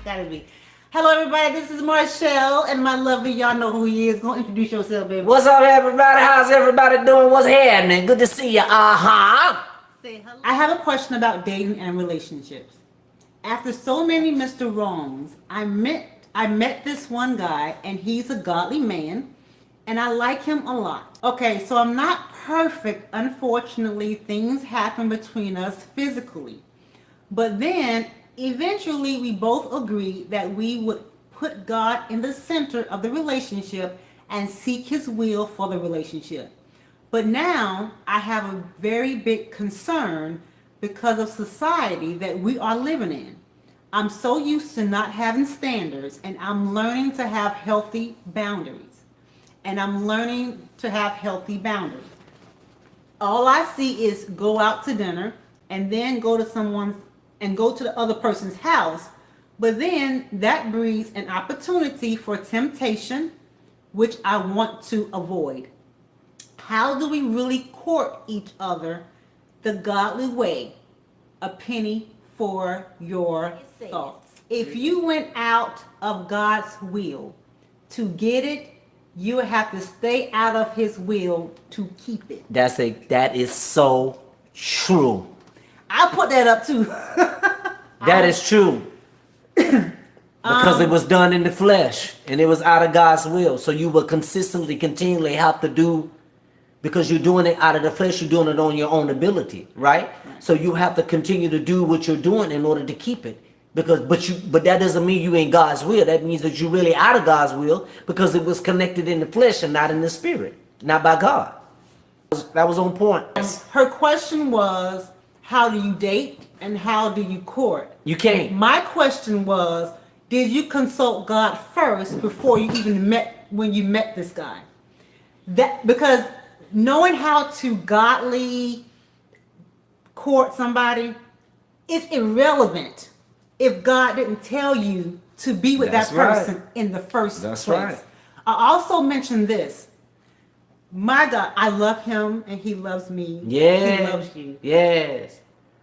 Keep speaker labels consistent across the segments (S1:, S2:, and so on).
S1: Gotta be. Hello, everybody. This is Marshall and my lovely. Y'all know who he is. Go introduce yourself, baby.
S2: What's up, everybody? How's everybody doing? What's happening? Good to see you.
S1: Say hello. I have a question about dating and relationships. After so many Mr. Wrongs, I met this one guy, and he's a godly man, and I like him a lot. Okay, so I'm not perfect. Unfortunately, things happen between us physically. But then eventually we both agreed that we would put God in the center of the relationship and seek his will for the relationship. But now I have a very big concern because of society that we are living in. I'm so used to not having standards, and I'm learning to have healthy boundaries. And I'm learning to have healthy boundaries. All I see is go out to dinner and then go to the other person's house. But then that breeds an opportunity for temptation, which I want to avoid. How do we really court each other the godly way? A penny for your thoughts. If you went out of God's will to get it, you have to stay out of his will to keep it.
S2: That is so true.
S1: I put that up too.
S2: That is true. Because it was done in the flesh and it was out of God's will. So you will continually have to do, because you're doing it out of the flesh, you're doing it on your own ability, right? So you have to continue to do what you're doing in order to keep it. But that doesn't mean you ain't God's will. That means that you're really out of God's will because it was connected in the flesh and not in the spirit, not by God. That was on point.
S1: Her question was, how do you date and how do you court?
S2: You can't.
S1: My question was, did you consult God first before you even when you met this guy? That because knowing how to godly court somebody is irrelevant if God didn't tell you to be with
S2: That's
S1: that person
S2: right.
S1: in the first
S2: That's
S1: place.
S2: right.
S1: I also mentioned this. My God, I love him and he loves me.
S2: Yes.
S1: He loves you.
S2: Yes.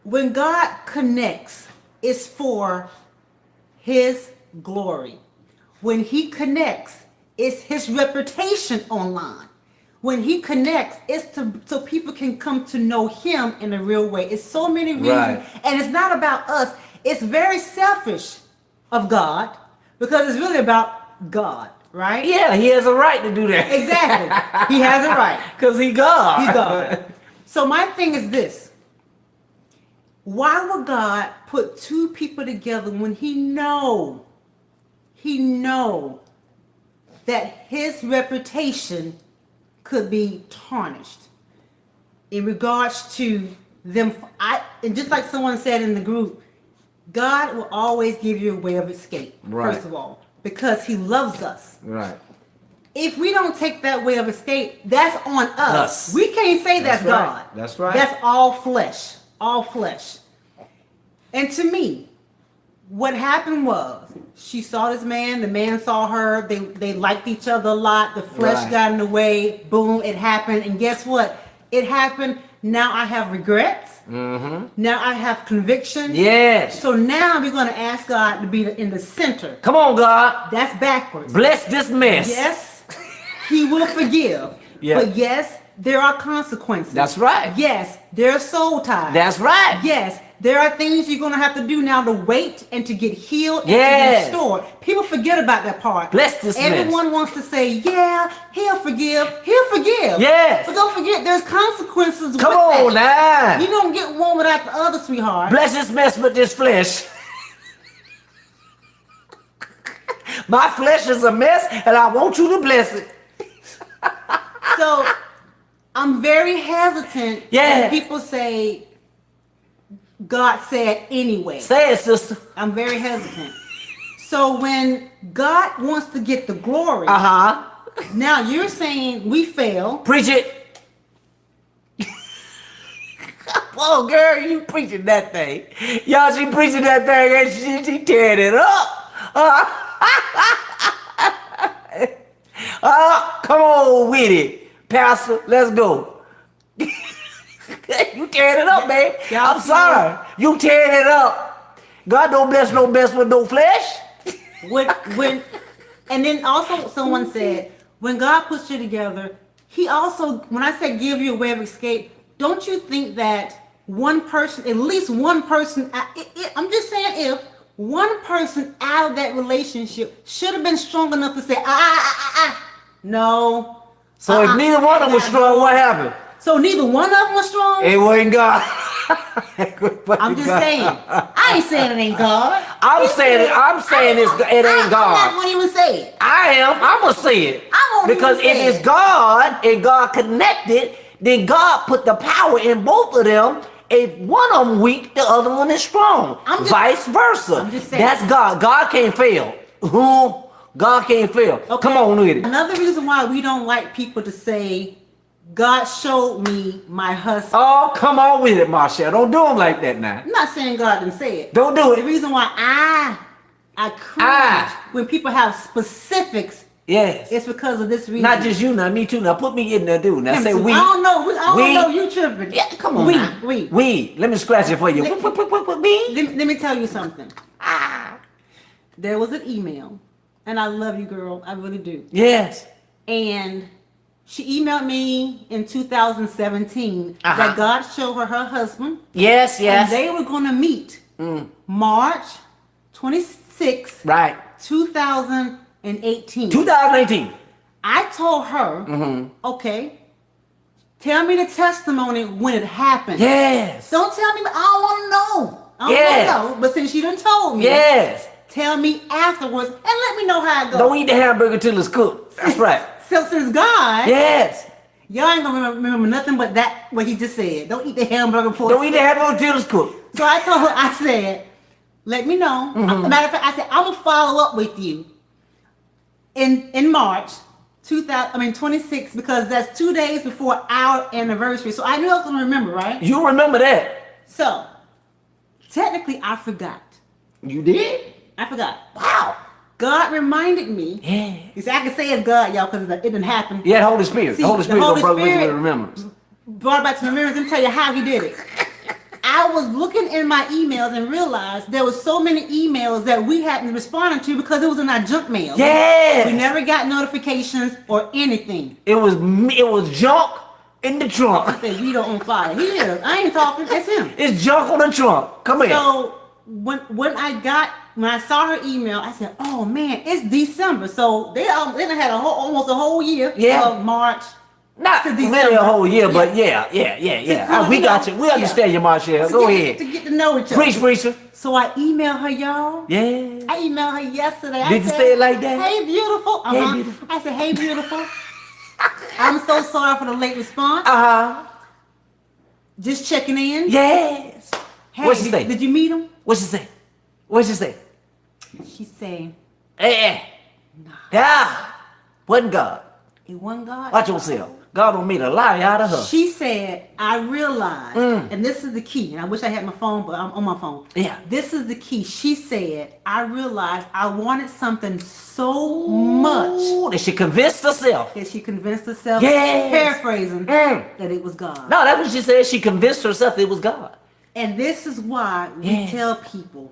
S1: When God connects, it's for his glory. When he connects, it's his reputation online. When he connects, it's so people can come to know him in a real way. It's so many reasons.
S2: Right.
S1: And it's not about us. It's very selfish of God because it's really about God, right?
S2: Yeah, he has a right to do that.
S1: Exactly. He has a right.
S2: Because he God.
S1: He's God. So my thing is this. Why would God put two people together when he know that his reputation could be tarnished in regards to them? And just like someone said in the group, God will always give you a way of escape,
S2: Right.
S1: first of all, because he loves us.
S2: Right.
S1: If we don't take that way of escape, that's on us.
S2: Us.
S1: We can't say that's
S2: That's right.
S1: God.
S2: That's right.
S1: That's all flesh. All flesh. And to me, what happened was she saw this man, the man saw her, they liked each other a lot, the flesh
S2: Right.
S1: got in the way, boom, it happened. And guess what? It happened. Now I have regrets.
S2: Mm-hmm.
S1: Now I have conviction.
S2: Yes.
S1: So now we're going to ask God to be in the center.
S2: Come on, God.
S1: That's backwards.
S2: Bless this mess.
S1: Yes, he will forgive.
S2: Yeah.
S1: But yes, there are consequences.
S2: That's right.
S1: Yes, there are soul ties.
S2: That's right.
S1: Yes, there are things you're going to have to do now to wait and to get healed and
S2: Yes.
S1: to get restored. People forget about that part.
S2: Bless this mess.
S1: Everyone wants to say, yeah, he'll forgive. He'll forgive.
S2: Yes.
S1: But don't forget, there's consequences
S2: Come
S1: with
S2: on
S1: that.
S2: now.
S1: You don't get one without the other, sweetheart.
S2: Bless this mess with this flesh. My flesh is a mess and I want you to bless it.
S1: So I'm very hesitant
S2: Yeah.
S1: when people say God said anyway.
S2: Say it, sister.
S1: I'm very hesitant. So when God wants to get the glory,
S2: Uh-huh.
S1: now you're saying we fail.
S2: Preach it. Oh, girl, you preaching that thing. Y'all, she preaching that thing and she tearing it up. Come on with it, Pastor. Let's go. You tearing it up, man.
S1: Y'all
S2: I'm sorry. You tearing it up. God don't bless no mess with no flesh.
S1: when, and then also someone said, when God puts you together, He also, when I say give you a way of escape, don't you think that one person, at least one person, I'm just saying, if one person out of that relationship should have been strong enough to say, no.
S2: So if neither one of them was strong, what happened?
S1: So neither one of them was strong?
S2: It wasn't God.
S1: I'm just saying. I ain't saying it ain't God.
S2: I'm saying it ain't God.
S1: I'm not gonna even say it.
S2: I am. I'm gonna say it.
S1: I won't
S2: Because
S1: even
S2: if
S1: say
S2: it's
S1: it.
S2: God and God connected, then God put the power in both of them. If one of them weak, the other one is strong. Vice versa.
S1: I'm just saying.
S2: That's God. God can't fail. God can't fail.
S1: Okay.
S2: Come on with it.
S1: Another reason why we don't like people to say, God showed me my husband.
S2: Oh, come on with it, Marshall. Don't do them like that now.
S1: I'm not saying God didn't say it.
S2: Don't do
S1: The
S2: it.
S1: reason why I cringe when people have specifics
S2: Yes.
S1: is because of this reason.
S2: Not just you now, me too. Now put me in there too. Now say we.
S1: I don't know. I don't
S2: We.
S1: know. You tripping?
S2: Yeah, come on.
S1: We.
S2: We. Let me scratch it for you.
S1: Let-
S2: Me.
S1: Let me tell you something. There was an email, and I love you, girl. I really do.
S2: Yes.
S1: And she emailed me in 2017
S2: Uh-huh.
S1: that God showed her husband,
S2: Yes.
S1: and
S2: Yes.
S1: they were going to meet March 26,
S2: Right.
S1: 2018.
S2: 2018.
S1: I told her, okay, tell me the testimony when it happened.
S2: Yes.
S1: Don't tell me, I don't want to know. I don't
S2: Yes.
S1: want to know. But since you done told me,
S2: Yes.
S1: tell me afterwards and let me know how it goes.
S2: Don't eat the hamburger till it's cooked. That's right.
S1: So since God,
S2: Yes.
S1: y'all ain't gonna remember nothing but that what he just said. Don't eat the hamburger before.
S2: Don't eat the hamburger till it's cooked.
S1: So I told her, I said, let me know. Matter of fact, I said, I'm gonna follow up with you in March 26, because that's 2 days before our anniversary. So I knew I was gonna remember, right?
S2: You remember that?
S1: So technically I forgot.
S2: You did?
S1: I forgot.
S2: Wow.
S1: God reminded me.
S2: Yeah.
S1: You see, I can say it's God, y'all, because it didn't happen.
S2: Yeah, Holy Spirit.
S1: See,
S2: the Holy
S1: the
S2: Spirit
S1: Holy
S2: don't bring
S1: Spirit-
S2: to remembrance.
S1: Brought back to remembrance. Let me tell you how he did it. I was looking in my emails and realized there was so many emails that we hadn't responded to because it was in our junk mail.
S2: Yes.
S1: We never got notifications or anything.
S2: It was junk in the
S1: I
S2: trunk.
S1: said, Vito on fire. He is. I ain't talking. It's him.
S2: It's junk on the trunk. Come here.
S1: So when I saw her email, I said, "Oh man, it's December." So they done had almost a whole year.
S2: Yeah.
S1: Of March.
S2: Not
S1: to
S2: really
S1: December.
S2: a whole year, but
S1: Yeah.
S2: yeah. We got you. We understand you, Marshall. Go ahead.
S1: To get to know each other.
S2: Preach, preacher.
S1: So I emailed her, y'all.
S2: Yeah.
S1: I emailed her yesterday.
S2: Did you say it like that?
S1: Hey, beautiful.
S2: Hey, beautiful.
S1: I said, hey, beautiful. I'm so sorry for the late response.
S2: Uh-huh.
S1: Just checking in.
S2: Yes.
S1: Hey,
S2: What she say?
S1: Did you meet him?
S2: What she say? What she say?
S1: She said,
S2: Hey. Yeah. Wasn't God.
S1: it wasn't God.
S2: Watch yourself. God don't mean a lie out of her.
S1: She said, I realized, and this is the key, and I wish I had my phone, but I'm on my phone.
S2: Yeah.
S1: This is the key. She said, I realized I wanted something so much
S2: Ooh, that she convinced herself.
S1: that she convinced herself,
S2: Yes.
S1: paraphrasing,
S2: Mm.
S1: that it was God.
S2: No, that's what she said. She convinced herself it was God.
S1: And this is why we
S2: Yes.
S1: tell people,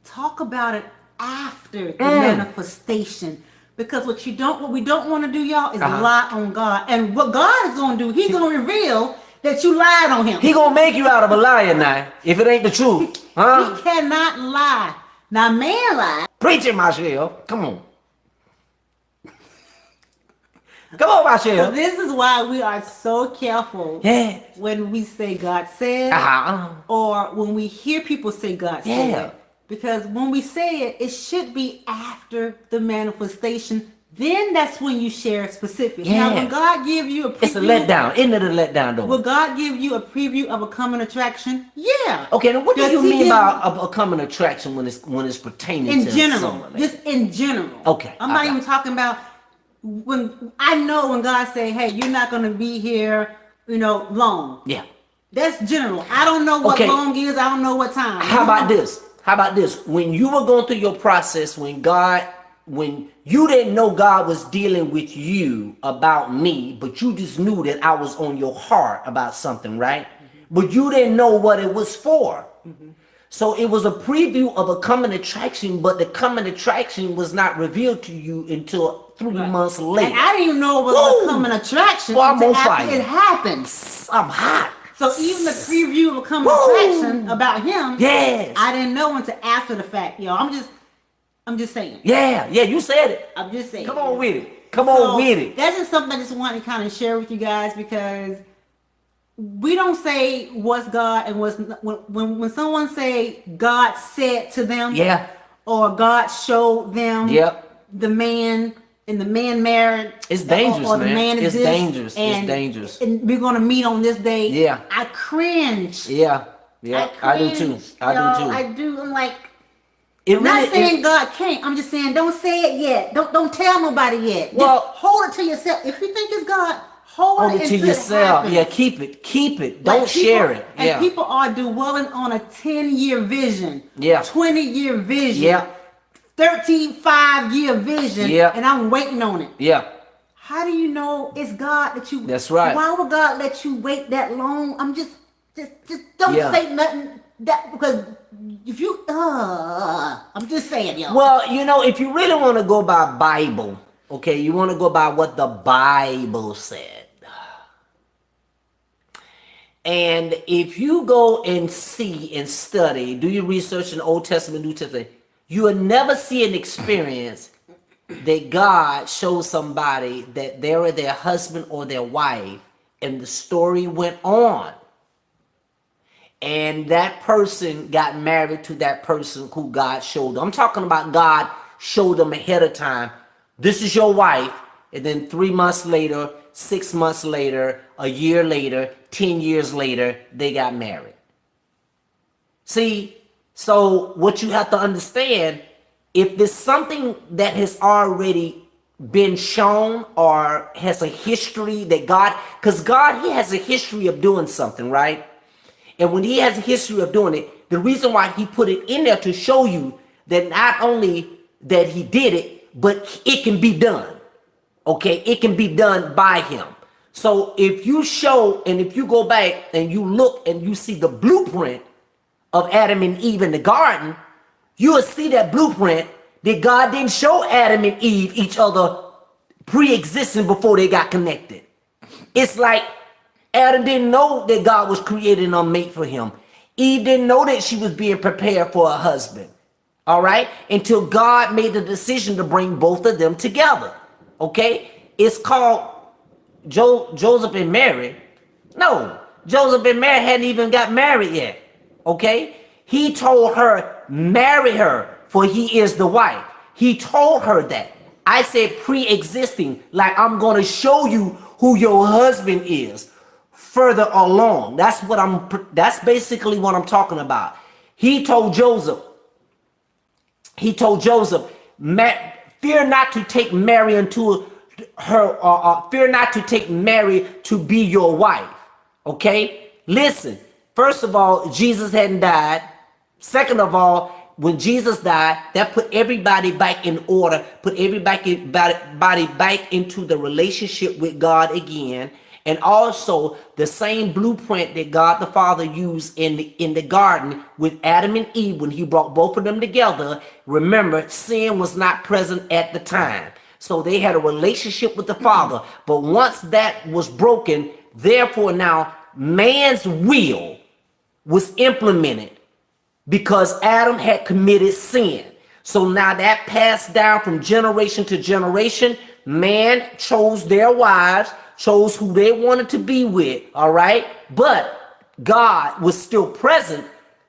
S1: talk about it after the manifestation. Because what we don't want to do, y'all, is lie on God. And what God is going to do, He's going to reveal that you lied on Him.
S2: He gonna make you out of a liar now, if it ain't the truth. Huh?
S1: He cannot lie. Now, man lie.
S2: Preach it, Michelle. Come on. Come on,
S1: So
S2: Michelle.
S1: this is why we are so careful
S2: Yeah.
S1: when we say God said,
S2: Uh-huh.
S1: or when we hear people say God
S2: Yeah.
S1: said. Because when we say it, it should be after the manifestation. Then that's when you share specifics. Now,
S2: Yeah.
S1: when God give you a preview,
S2: It's a letdown. Isn't it a letdown, though?
S1: will God give you a preview of a coming attraction? Yeah.
S2: Okay, now what do
S1: Does
S2: you
S1: he
S2: mean
S1: give-
S2: by a coming attraction when it's pertaining
S1: in
S2: to
S1: general,
S2: someone?
S1: just in general.
S2: Okay,
S1: I'm
S2: I
S1: not
S2: got
S1: even
S2: it.
S1: talking about when I know when God say, "Hey, you're not going to be here, long."
S2: Yeah.
S1: That's general. I don't know what
S2: Okay.
S1: long is. I don't know what time.
S2: How about this? When you were going through your process, when you didn't know God was dealing with you about me, but you just knew that I was on your heart about something, right? But you didn't know what it was for. So it was a preview of a coming attraction, but the coming attraction was not revealed to you until 3 months later.
S1: And I didn't even know it was
S2: Woo!
S1: a coming attraction
S2: Well, I'm
S1: until
S2: on
S1: after
S2: fire.
S1: it happened.
S2: I'm hot.
S1: So even the preview of a coming
S2: Woo!
S1: attraction about him,
S2: Yes.
S1: I didn't know until after the fact, yo. I'm just saying.
S2: Yeah, you said it.
S1: I'm just saying.
S2: Come on with it. Come
S1: So,
S2: on with it.
S1: That's just something I just wanted to kind of share with you guys, because we don't say what's God and what's when someone say God said to them,
S2: Yeah.
S1: or God showed them,
S2: Yep.
S1: the man and the man married.
S2: It's dangerous,
S1: or the
S2: man.
S1: man is
S2: It's
S1: this,
S2: dangerous. It's
S1: and-
S2: dangerous.
S1: And we're gonna meet on this day.
S2: Yeah.
S1: I cringe.
S2: Yeah. I do too.
S1: cringe,
S2: I
S1: y'all.
S2: do too.
S1: I do. I'm like,
S2: It
S1: I'm not
S2: really
S1: saying God can't. I'm just saying don't say it yet. Don't tell nobody yet.
S2: Well-
S1: just hold it to yourself. If you think it's God, hold
S2: hold
S1: it
S2: it to
S1: until
S2: yourself.
S1: It happens.
S2: Yeah, keep it.
S1: Like,
S2: Don't share
S1: people-
S2: it.
S1: And
S2: Yeah.
S1: people are dwelling on a 10-year vision.
S2: Yeah.
S1: 20-year vision.
S2: Yeah.
S1: 35-year vision.
S2: Yeah.
S1: And I'm waiting on it.
S2: Yeah.
S1: How do you know it's God that you?
S2: That's right.
S1: Why would God let you wait that long? I'm just don't
S2: Yeah.
S1: say nothing that, because if you, I'm just saying, yo.
S2: Well, if you really want to go by Bible, okay, you want to go by what the Bible said. And if you go and see and study, do your research in the Old Testament, New Testament, you will never see an experience that God shows somebody that they were their husband or their wife, and the story went on. And that person got married to that person who God showed them. I'm talking about God showed them ahead of time. This is your wife. And then 3 months later, 6 months later, a year later, 10 years later, they got married. See, so what you have to understand, if there's something that has already been shown or has a history that God, because God, he has a history of doing something, right? And when he has a history of doing it, the reason why he put it in there to show you that not only that he did it, but it can be done. Okay, it can be done by him. So if you show, and if you go back and you look and you see the blueprint of Adam and Eve in the garden, you will see that blueprint that God didn't show Adam and Eve each other pre-existing before they got connected. It's like Adam didn't know that God was creating a mate for him. Eve didn't know that she was being prepared for a husband. All right? Until God made the decision to bring both of them together. Okay? It's called Joseph and Mary. No, Joseph and Mary hadn't even got married yet. Okay? He told her, marry her, for he is the wife. He told her that. I said pre-existing, like I'm going to show you who your husband is further along. That's basically what I'm talking about. He told Joseph, fear not to take Mary into her, fear not to take Mary to be your wife. Okay? Listen, first of all, Jesus hadn't died. Second of all, when Jesus died, that put everybody back in order, put everybody back into the relationship with God again. And also the same blueprint that God the Father used in the garden with Adam and Eve when he brought both of them together. Remember, sin was not present at the time. So they had a relationship with the Father. But once that was broken, therefore now man's will was implemented because Adam had committed sin. So now that passed down from generation to generation. Man chose their wives, chose who they wanted to be with, all right? But God was still present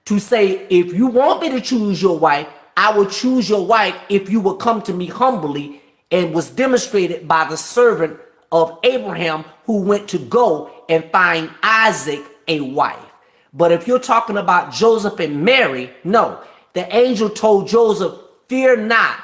S2: to say, if you want me to choose your wife, I will choose your wife if you will come to me humbly, and was demonstrated by the servant of Abraham who went to go and find Isaac a wife. But if you're talking about Joseph and Mary, no. The angel told Joseph, fear not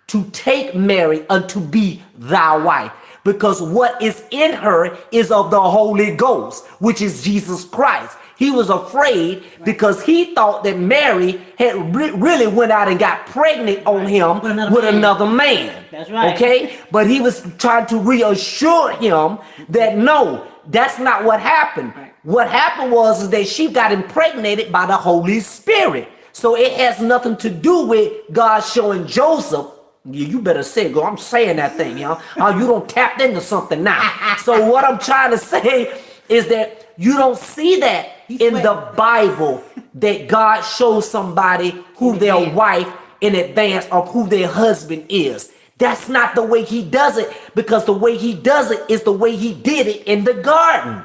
S2: to take Mary unto be thy wife, because what is in her is of the Holy Ghost, which is Jesus Christ. He was afraid because he thought that Mary had really went out and got pregnant on him with another man.
S1: That's right.
S2: Okay? But he was trying to reassure him that no, that's not what happened. Right. What happened was that she got impregnated by the Holy Spirit. So it has nothing to do with God showing Joseph. You better say it, girl. I'm saying that thing, you know. Oh, you don't tap into something now. So what I'm trying to say is that you don't see that in the Bible that God shows somebody who their wife in advance of who their husband is. That's not the way he does it, because the way he does it is the way he did it in the garden.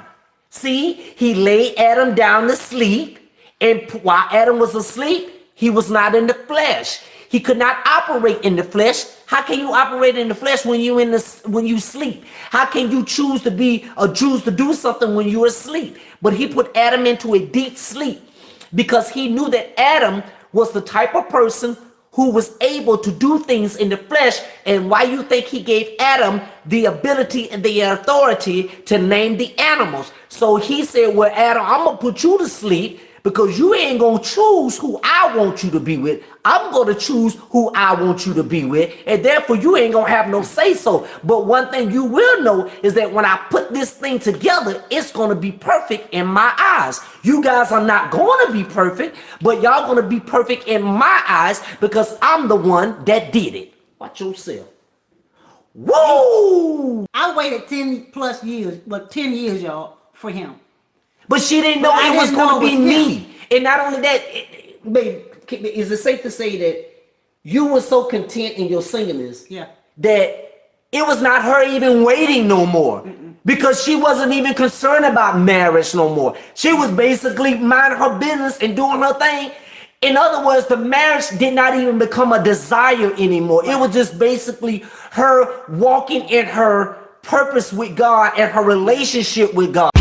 S2: See, he laid Adam down to sleep, and while Adam was asleep, he was not in the flesh. He could not operate in the flesh. How can you operate in the flesh when you sleep? How can you choose to do something when you're asleep? But he put Adam into a deep sleep because he knew that Adam was the type of person who was able to do things in the flesh. And why you think he gave Adam the ability and the authority to name the animals? So he said, well, Adam, I'm gonna put you to sleep because you ain't gonna choose who I want you to be with. I'm gonna choose who I want you to be with, and therefore you ain't gonna have no say so. But one thing you will know is that when I put this thing together, it's gonna be perfect in my eyes. You guys are not gonna be perfect, but y'all gonna be perfect in my eyes because I'm the one that did it. Watch yourself. Woo!
S1: I waited 10 plus years, 10 years, y'all, for him.
S2: But she didn't know it was going to be me. And not only that, babe, is it safe to say that you were so content in your singleness that it was not her even waiting no more? Because she wasn't even concerned about marriage no more. She was basically minding her business and doing her thing. In other words, the marriage did not even become a desire anymore. It was just basically her walking in her purpose with God and her relationship with God.